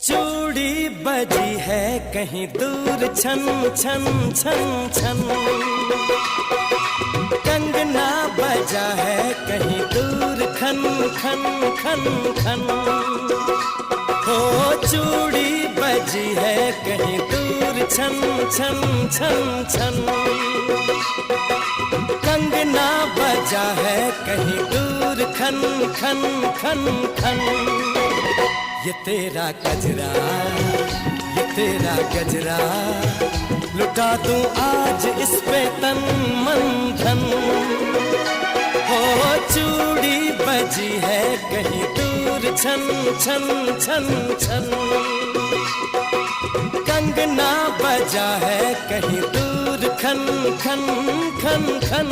चूड़ी बजी है कहीं दूर छन छन छन छन, कंगना बजा है कहीं दूर खन खन खन खन। हो चूड़ी बजी है कहीं दूर छन छन छन छन, कंगना बजा है कहीं दूर खन खन खन खन। ये तेरा गजरा, ये तेरा गजरा, लुटा दूं आज इस पे तन मन धन। हो चूड़ी बजी है कहीं दूर छन छन छन छन, कंगना बजा है कहीं दूर खन खन खन खन।